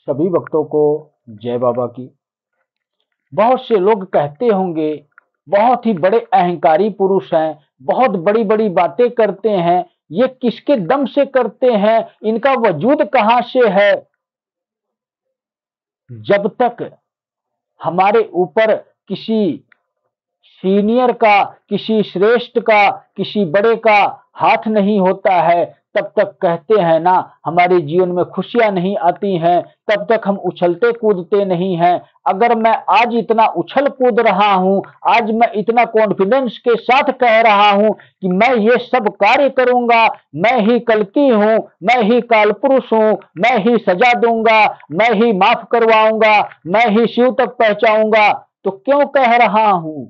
सभी भक्तों को जय बाबा की। बहुत से लोग कहते होंगे बहुत ही बड़े अहंकारी पुरुष हैं, बहुत बड़ी बड़ी बातें करते हैं, ये किसके दम से करते हैं, इनका वजूद कहां से है। जब तक हमारे ऊपर किसी सीनियर का, किसी श्रेष्ठ का, किसी बड़े का हाथ नहीं होता है, तब तक कहते हैं ना हमारे जीवन में खुशियां नहीं आती हैं, तब तक हम उछलते कूदते नहीं हैं। अगर मैं आज इतना उछल कूद रहा हूं, आज मैं इतना कॉन्फिडेंस के साथ कह रहा हूं कि मैं ये सब कार्य करूंगा, मैं ही कल्कि हूं, मैं ही काल पुरुष हूं, मैं ही सजा दूंगा, मैं ही माफ करवाऊंगा, मैं ही शिव तक पहुंचाऊंगा, तो क्यों कह रहा हूं।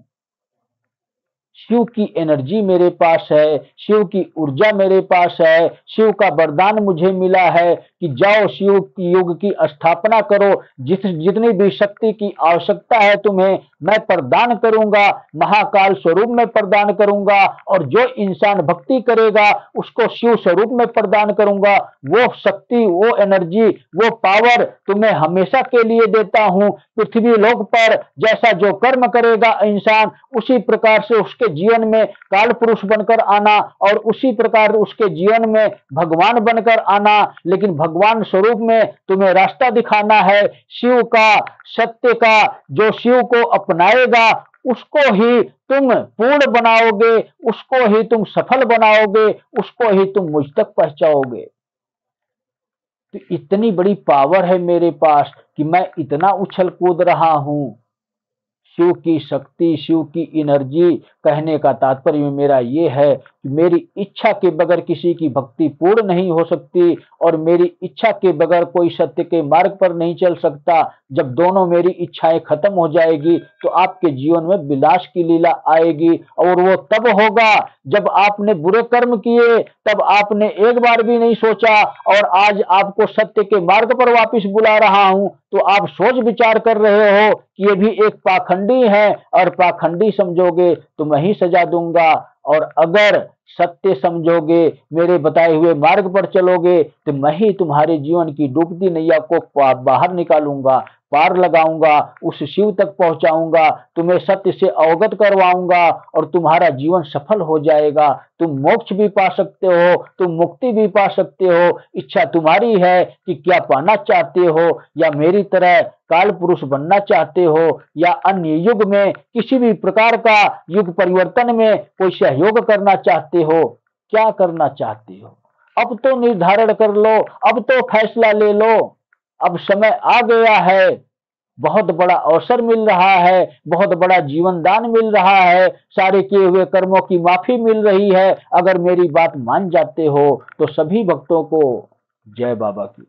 शिव की एनर्जी मेरे पास है, शिव की ऊर्जा मेरे पास है, शिव का वरदान मुझे मिला है कि जाओ शिव की योग की स्थापना करो, जितनी भी शक्ति की आवश्यकता है तुम्हें मैं प्रदान करूंगा, महाकाल स्वरूप में प्रदान करूंगा, और जो इंसान भक्ति करेगा उसको शिव स्वरूप में प्रदान करूंगा। वो शक्ति, वो एनर्जी, वो पावर तुम्हें हमेशा के लिए देता हूं। पृथ्वी लोक पर जैसा जो कर्म करेगा इंसान, उसी प्रकार से उसके जीवन में काल पुरुष बनकर आना, और उसी प्रकार उसके जीवन में भगवान बनकर आना। लेकिन भगवान स्वरूप में तुम्हें रास्ता दिखाना है, शिव का, सत्य का। जो शिव को अपनाएगा उसको ही तुम पूर्ण बनाओगे, उसको ही तुम सफल बनाओगे, उसको ही तुम मुझ तक पहुंचाओगे। तो इतनी बड़ी पावर है मेरे पास कि मैं इतना उछल कूद रहा हूं। शिव की शक्ति, शिव की एनर्जी, कहने का तात्पर्य मेरा ये है कि मेरी इच्छा के बगैर किसी की भक्ति पूर्ण नहीं हो सकती, और मेरी इच्छा के बगैर कोई सत्य के मार्ग पर नहीं चल सकता। जब दोनों मेरी इच्छाएं खत्म हो जाएगी तो आपके जीवन में विलास की लीला आएगी, और वो तब होगा जब आपने बुरे कर्म किए, तब आपने एक बार भी नहीं सोचा, और आज आपको सत्य के मार्ग पर वापस बुला रहा हूं तो आप सोच विचार कर रहे हो कि ये भी एक पाखंडी है, और पाखंडी समझोगे तो मैं ही सजा दूंगा। और अगर सत्य समझोगे, मेरे बताए हुए मार्ग पर चलोगे, तो मैं ही तुम्हारे जीवन की डूबती नैया को बाहर निकालूंगा, पार लगाऊंगा, उस शिव तक पहुंचाऊंगा, तुम्हें सत्य से अवगत करवाऊंगा, और तुम्हारा जीवन सफल हो जाएगा। तुम मोक्ष भी पा सकते हो, तुम मुक्ति भी पा सकते हो। इच्छा तुम्हारी है कि क्या पाना चाहते हो, या मेरी तरह काल पुरुष बनना चाहते हो, या अन्य युग में किसी भी प्रकार का युग परिवर्तन में कोई सहयोग करना चाहते हो। क्या करना चाहते हो, अब तो निर्धारण कर लो, अब तो फैसला ले लो। अब समय आ गया है, बहुत बड़ा अवसर मिल रहा है, बहुत बड़ा जीवन दान मिल रहा है, सारे किए हुए कर्मों की माफी मिल रही है। अगर मेरी बात मान जाते हो तो सभी भक्तों को जय बाबा की।